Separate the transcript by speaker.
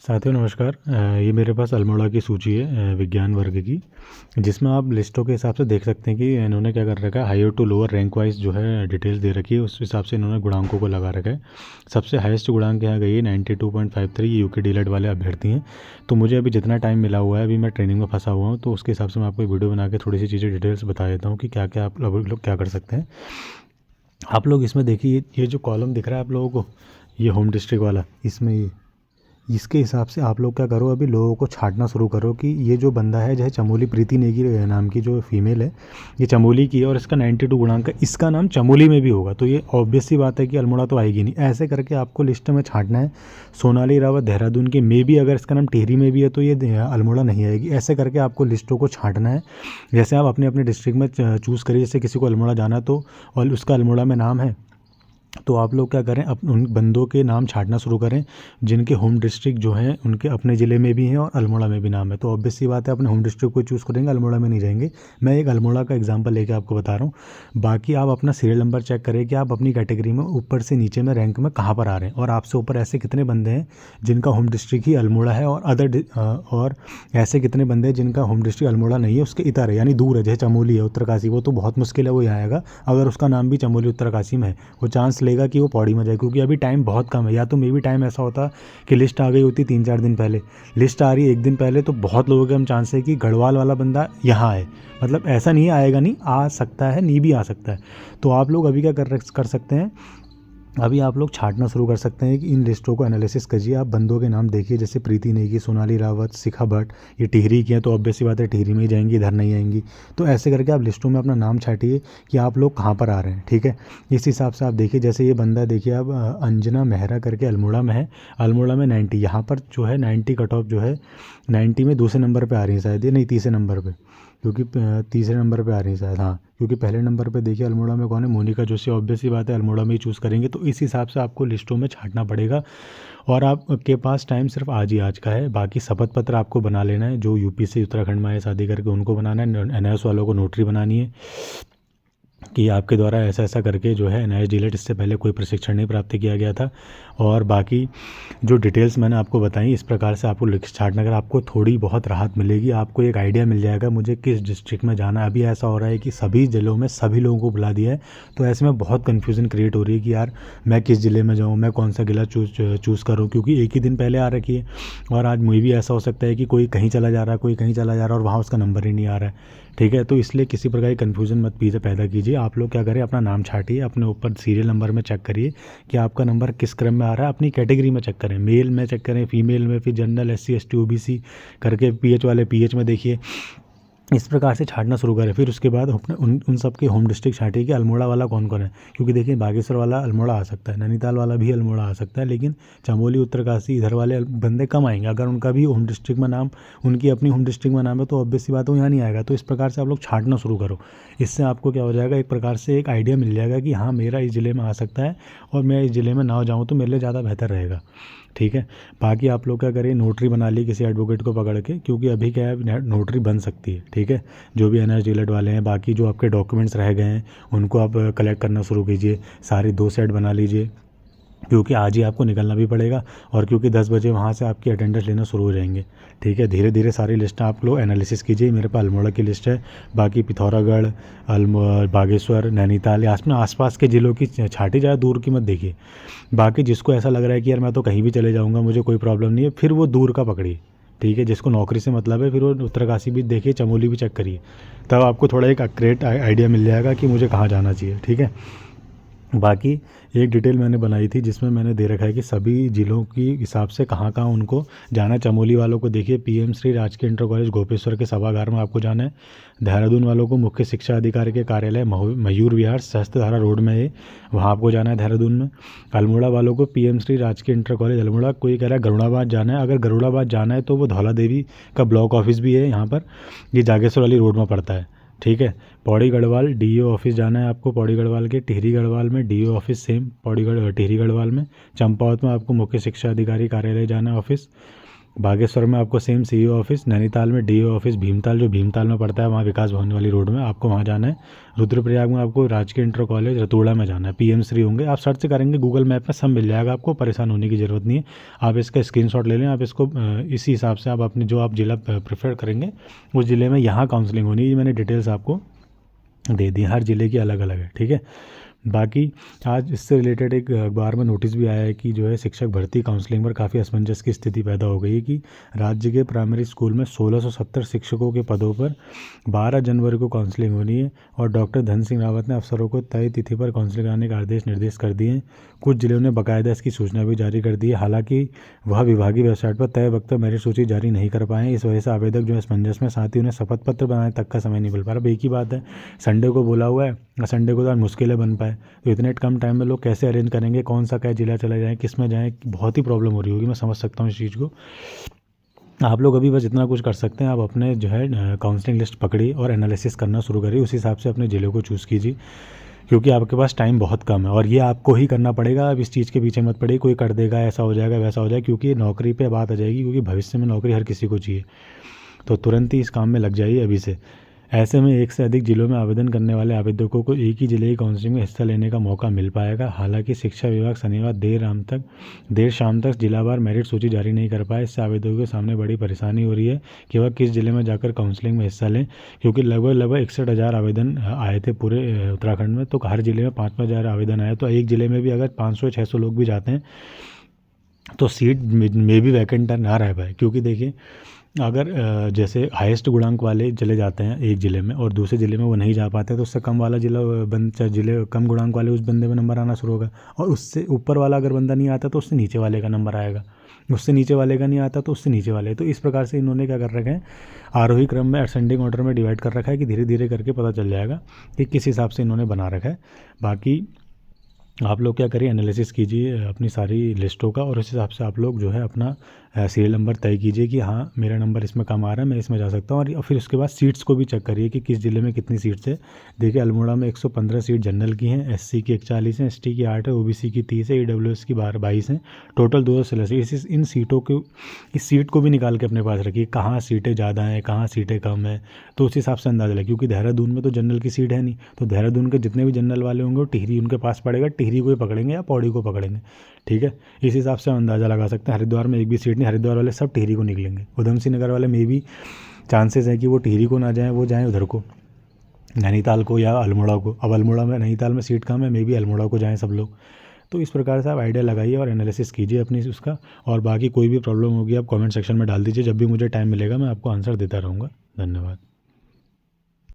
Speaker 1: साथियों नमस्कार। ये मेरे पास अल्मोड़ा की सूची है विज्ञान वर्ग की, जिसमें आप लिस्टों के हिसाब से देख सकते हैं कि इन्होंने क्या कर रखा है, higher to lower rank wise जो है डिटेल्स दे रखी है। उस हिसाब से इन्होंने गुणांकों को लगा रखा है। सबसे हाईएस्ट गुणांक यहाँ गई है 92.53। ये यूके डीलेट वाले अभ्यर्थी हैं। तो मुझे अभी जितना टाइम मिला हुआ है, अभी मैं ट्रेनिंग में फंसा हुआ हूँ, तो उसके हिसाब से मैं आपको वीडियो बना के थोड़ी सी चीज़ें डिटेल्स बता देता हूँ कि क्या क्या आप लोग क्या कर सकते हैं। आप लोग इसमें देखिए, ये जो कॉलम दिख रहा है आप लोगों को, ये होम डिस्ट्रिक्ट वाला, इसमें ये इसके हिसाब से आप लोग क्या करो, अभी लोगों को छांटना शुरू करो कि ये जो बंदा है, चाहे चमोली प्रीति नेगी नाम की जो फीमेल है, ये चमोली की है और इसका 92 गुणांक है, इसका नाम चमोली में भी होगा, तो ये ऑब्वियस सी बात है कि अल्मोड़ा तो आएगी नहीं। ऐसे करके आपको लिस्ट में छांटना है। सोनाली रावत देहरादून के में भी अगर इसका नाम टिहरी में भी है तो ये अल्मोड़ा नहीं आएगी। ऐसे करके आपको लिस्टों को छांटना है। जैसे आप अपने अपने डिस्ट्रिक्ट में चूज़ करिए, जैसे किसी को अल्मोड़ा जाना तो और उसका अल्मोड़ा में नाम है, तो आप लोग क्या करें, उन बंदों के नाम छांटना शुरू करें जिनके होम डिस्ट्रिक्ट जो हैं उनके अपने ज़िले में भी हैं और अल्मोड़ा में भी नाम है। तो ऑब्वियस सी बात है अपने होम डिस्ट्रिक्ट को चूज़ करेंगे, अल्मोड़ा में नहीं जाएंगे। मैं एक अल्मोड़ा का एग्जांपल लेके आपको बता रहा हूँ। बाकी आप अपना सीरियल नंबर चेक करें कि आप अपनी कैटेगरी में ऊपर से नीचे में रैंक में कहाँ पर आ रहे हैं, और आपसे ऊपर ऐसे कितने बंदे हैं जिनका होम डिस्ट्रिक्ट ही अल्मोड़ा है, और ऐसे कितने बंदे हैं जिनका होम डिस्ट्रिक्ट अल्मोड़ा नहीं है, उसके इतर है, यानी दूर है। जैसे चमोली है उत्तरकाशी, वो तो बहुत मुश्किल है वो यहाँ आएगा। अगर उसका नाम भी चमोली उत्तरकाशी में है, वो चांस लेगा कि वो पौड़ी में जाए, क्योंकि अभी टाइम बहुत कम है। या तो मे भी टाइम ऐसा होता कि लिस्ट आ गई होती 3-4 दिन पहले, लिस्ट आ रही है 1 दिन पहले, तो बहुत लोगों के हम चांस है कि गढ़वाल वाला बंदा यहाँ है। मतलब ऐसा नहीं आएगा, नहीं आ सकता है, नहीं भी आ सकता है। तो आप लोग अभी क्या कर सकते हैं, अभी आप लोग छांटना शुरू कर सकते हैं कि इन लिस्टों को एनालिसिस करिए। आप बंदों के नाम देखिए, जैसे प्रीति नेगी, सोनाली रावत, शिखा भट्ट, ये टिहरी की हैं, तो ऑब्वियस सी बात है टिहरी में ही जाएंगी, इधर नहीं आएंगी। तो ऐसे करके आप लिस्टों में अपना नाम छांटिए कि आप लोग कहाँ पर आ रहे हैं, ठीक है। इस हिसाब से आप देखिए, जैसे ये बंदा देखिए आप अंजना मेहरा करके अल्मोड़ा में है, अल्मोड़ा में 90, यहाँ पर जो है 90 कट ऑफ जो है 90 में दूसरे नंबर पर आ रही है शायद, ये नहीं तीसरे नंबर पर, क्योंकि तीसरे नंबर पे आ रही है शायद, हाँ, क्योंकि पहले नंबर पे देखिए अल्मोड़ा में कौन है, मोनिका जोशी। ऑब्वियस सी बात है अल्मोड़ा में ही चूज़ करेंगे। तो इस हिसाब से आपको लिस्टों में छांटना पड़ेगा, और आपके पास टाइम सिर्फ आज ही आज का है। बाकी शपथ पत्र आपको बना लेना है, जो यूपी से उत्तराखंड में आए शादी करके उनको बनाना है, एनआईएस वालों को नोटरी बनानी है कि आपके द्वारा ऐसा ऐसा करके जो है एनआईएस डीलेट, इससे पहले कोई प्रशिक्षण नहीं प्राप्त किया गया था। और बाकी जो डिटेल्स मैंने आपको बताई, इस प्रकार से आपको लिस्ट छांटने अगर आपको थोड़ी बहुत राहत मिलेगी, आपको एक आइडिया मिल जाएगा मुझे किस डिस्ट्रिक्ट में जाना है। अभी ऐसा हो रहा है कि सभी ज़िलों में सभी लोगों को बुला दिया है, तो ऐसे में बहुत कन्फ्यूज़न क्रिएट हो रही है कि यार मैं किस ज़िले में जाऊँ, मैं कौन सा ज़िला चूज़ करूँ, क्योंकि एक ही दिन पहले आ रखी है। और आज मुझे भी ऐसा हो सकता है कि कोई कहीं चला जा रहा है, कोई कहीं चला जा रहा है और वहाँ उसका नंबर ही नहीं आ रहा है, ठीक है। तो इसलिए किसी प्रकार की कन्फ्यूज़न मत पैदा कीजिए। आप लोग क्या करें, अपना नाम छाटिए, अपने ऊपर सीरियल नंबर में चेक करिए कि आपका नंबर किस क्रम में आ रहा है। अपनी कैटेगरी में चेक करें, मेल में चेक करें, फीमेल में, फिर जनरल, एससी एसटी ओबीसी करके, पीएच वाले पीएच में देखिए। इस प्रकार से छांटना शुरू करें। फिर उसके बाद अपने उन सब के होम डिस्ट्रिक्ट छांटिए कि अल्मोड़ा वाला कौन कौन है, क्योंकि देखिए बागेश्वर वाला अल्मोड़ा आ सकता है, नैनीताल वाला भी अल्मोड़ा आ सकता है, लेकिन चमोली उत्तरकाशी इधर वाले बंदे कम आएंगे। अगर उनका भी होम डिस्ट्रिक्ट में नाम, उनकी अपनी होम डिस्ट्रिक्ट में नाम है, तो ऑब्वियस सी बात है वो यहाँ नहीं आएगा। तो इस प्रकार से आप लोग छांटना शुरू करो। इससे आपको क्या हो जाएगा, एक प्रकार से एक आइडिया मिल जाएगा कि हाँ मेरा इस ज़िले में आ सकता है, और मैं इस ज़िले में ना जाऊँ तो मेरे लिए ज़्यादा बेहतर रहेगा, ठीक है। बाकी आप लोग क्या करिए, नोटरी बना ली किसी एडवोकेट को पकड़ के, क्योंकि अभी क्या है नोटरी बन सकती है, ठीक है, जो भी एनआईएस डीलेट वाले हैं। बाकी जो आपके डॉक्यूमेंट्स रह गए हैं उनको आप कलेक्ट करना शुरू कीजिए, सारी 2 सेट बना लीजिए, क्योंकि आज ही आपको निकलना भी पड़ेगा, और क्योंकि 10 बजे वहाँ से आपकी अटेंडेंस लेना शुरू हो जाएंगे, ठीक है। धीरे धीरे सारी लिस्ट आप लोग एनालिसिस कीजिए। मेरे पास अल्मोड़ा की लिस्ट है, बाकी पिथौरागढ़, बागेश्वर, नैनीताल, आसपास के ज़िलों की छाटी जाए, दूर की मत देखिए। बाकी जिसको ऐसा लग रहा है कि यार मैं तो कहीं भी चले जाऊँगा, मुझे कोई प्रॉब्लम नहीं है, फिर वो दूर का पकड़िए, ठीक है। जिसको नौकरी से मतलब है, फिर वो उत्तरकाशी भी देखिए, चमोली भी चेक करिए, तब आपको थोड़ा एक एक्यूरेट आइडिया मिल जाएगा कि मुझे कहाँ जाना चाहिए, ठीक है। बाकी एक डिटेल मैंने बनाई थी जिसमें मैंने दे रखा है कि सभी ज़िलों की हिसाब से कहाँ कहाँ उनको जाना है। चमोली वालों को देखिए पीएम श्री राजकीय इंटर कॉलेज गोपेश्वर के सभागार में आपको जाना है। देहरादून वालों को मुख्य शिक्षा अधिकारी के कार्यालय मयूर विहार सहस्त्रधारा रोड में है, वहाँ आपको जाना है देहरादून में। अल्मोड़ा वालों को पीएम श्री राजकीय इंटर कॉलेज अल्मोड़ा, कोई कह रहा है गरुड़ाबाद जाना है। अगर गरुड़ाबाद जाना है तो वो धौला देवी का ब्लॉक ऑफिस भी है यहाँ पर, ये जागेश्वर वाली रोड में पड़ता है, ठीक है। पौड़ी गढ़वाल डीओ ऑफिस जाना है आपको, पौड़ी गढ़वाल के। टिहरी गढ़वाल में DO office same Tehri Garhwal में। चंपावत में आपको मुख्य शिक्षा अधिकारी कार्यालय जाना है ऑफिस। बागेश्वर में आपको सेम सीईओ ऑफिस, नैनीताल में डीओ ऑफिस, भीमताल जो भीमताल में पड़ता है वहाँ विकास भवन वाली रोड में आपको वहाँ जाना है। रुद्रप्रयाग में आपको राजकीय इंटर कॉलेज रतूड़ा में जाना है। पीएम श्री होंगे, आप सर्च करेंगे गूगल मैप में सब मिल जाएगा, आपको परेशान होने की ज़रूरत नहीं है। आप इसका स्क्रीनशॉट ले लें, आप इसको इसी हिसाब से आप अपने जो आप ज़िला प्रेफर करेंगे उस ज़िले में यहाँ काउंसलिंग होनी है। ये मैंने डिटेल्स आपको दे दी, हर ज़िले की अलग अलग है, ठीक है। बाकी आज इससे रिलेटेड एक अखबार में नोटिस भी आया है कि जो है शिक्षक भर्ती काउंसलिंग पर काफ़ी असमंजस की स्थिति पैदा हो गई है कि राज्य के प्राइमरी स्कूल में 1670 शिक्षकों के पदों पर 12 जनवरी को काउंसलिंग होनी है और डॉक्टर धन सिंह रावत ने अफसरों को तय तिथि पर काउंसलिंग कराने का निर्देश कर दिए हैं। कुछ जिलों ने बाकायदा इसकी सूचना भी जारी कर दी है, हालांकि वह विभागीय वेबसाइट पर तय वक्त मेरिट सूची जारी नहीं कर पाए। इस वजह से आवेदक जो है असमंजस में, साथ ही उन्हें शपथ पत्र बनाने तक का समय नहीं मिल पा रहा। अब एक ही बात है, संडे को बोला हुआ है, संडे को तो आज मुश्किल है बन पाए, तो इतने कम टाइम में लोग कैसे अरेंज करेंगे, कौन सा क्या जिला चला जाए, किस में जाएँ, बहुत ही प्रॉब्लम हो रही होगी। मैं समझ सकता हूँ इस चीज़ को। आप लोग अभी बस इतना कुछ कर सकते हैं, आप अपने जो है काउंसलिंग लिस्ट पकड़िए और एनालिसिस करना शुरू करिए, उस हिसाब से अपने ज़िले को चूज़ कीजिए, क्योंकि आपके पास टाइम बहुत कम है और ये आपको ही करना पड़ेगा। अब इस चीज़ के पीछे मत पड़िए कोई कर देगा, ऐसा हो जाएगा, वैसा हो जाएगा, क्योंकि नौकरी पे बात आ जाएगी, क्योंकि भविष्य में नौकरी हर किसी को चाहिए। तो तुरंत ही इस काम में लग जाइए अभी से। ऐसे में एक से अधिक जिलों में आवेदन करने वाले आवेदकों को एक ही जिले की काउंसलिंग में हिस्सा लेने का मौका मिल पाएगा। हालांकि शिक्षा विभाग शनिवार देर शाम तक जिलावार मेरिट सूची जारी नहीं कर पाए। इससे आवेदकों के सामने बड़ी परेशानी हो रही है कि वह किस जिले में जाकर काउंसलिंग में हिस्सा लें, क्योंकि लगभग 61,000 आवेदन आए थे पूरे उत्तराखंड में। तो हर जिले में 5-5 हज़ार आवेदन आए, तो एक ज़िले में भी अगर 500-600 लोग भी जाते हैं तो सीट में भी वैकेंट ना रह पाए। क्योंकि देखिए, अगर जैसे हाईएस्ट गुणांक वाले चले जाते हैं एक ज़िले में और दूसरे ज़िले में वो नहीं जा पाते, तो उससे कम वाला ज़िले कम गुणांक वाले उस बंदे में नंबर आना शुरू होगा, और उससे ऊपर वाला अगर बंदा नहीं आता तो उससे नीचे वाले का नंबर आएगा, उससे नीचे वाले का नहीं आता तो उससे नीचे वाले। तो इस प्रकार से इन्होंने क्या कर रखा है, आरोही क्रम में असेंडिंग ऑर्डर में डिवाइड कर रखा है कि धीरे धीरे करके पता चल जाएगा कि किस हिसाब से इन्होंने बना रखा है। बाकी आप लोग क्या करिए, एनालिसिस कीजिए अपनी सारी लिस्टों का, और उस हिसाब से आप लोग जो है अपना सीरियल नंबर तय कीजिए कि हाँ मेरा नंबर इसमें कम आ रहा है, मैं इसमें जा सकता हूँ। और फिर उसके बाद सीट्स को भी चेक करिए कि किस ज़िले में कितनी सीट्स है। देखिए, अल्मोड़ा में 115 सीट जनरल की हैं, एससी की 41 हैं, एसटी की 8 है, ओबीसी की 30 है, ईडब्ल्यूएस की 22 हैं, टोटल 216 सीट। इन सीटों को, इस सीट को भी निकाल के अपने पास रखिए, कहाँ सीटें ज़्यादा हैं, कहाँ सीटें कम हैं, तो उस हिसाब से अंदाज़ा लगे। क्योंकि देहरादून में तो जनरल की सीट है नहीं, तो देहरादून के जितने भी जनरल वाले होंगे वो टिहरी उनके पास पड़ेगा, टिहरी को ही पकड़ेंगे या पौड़ी को पकड़ेंगे, ठीक है। इस हिसाब से हम अंदाज़ा लगा सकते हैं। हरिद्वार में एक भी सीट नहीं, हरिद्वार वाले सब टिहरी को निकलेंगे। उधम सिंह नगर वाले में भी चांसेस है कि वो टिहरी को ना जाएँ, वो जाएँ उधर को, नैनीताल को या अल्मोड़ा को। अब अल्मोड़ा में, नैनीताल में सीट कम है, मे भी अल्मोड़ा को जाएँ सब लोग। तो इस प्रकार से आप आइडिया लगाइए और एनालिसिस कीजिए अपनी उसका। और बाकी कोई भी प्रॉब्लम होगी आप कमेंट सेक्शन में डाल दीजिए, जब भी मुझे टाइम मिलेगा मैं आपको आंसर देता रहूँगा। धन्यवाद।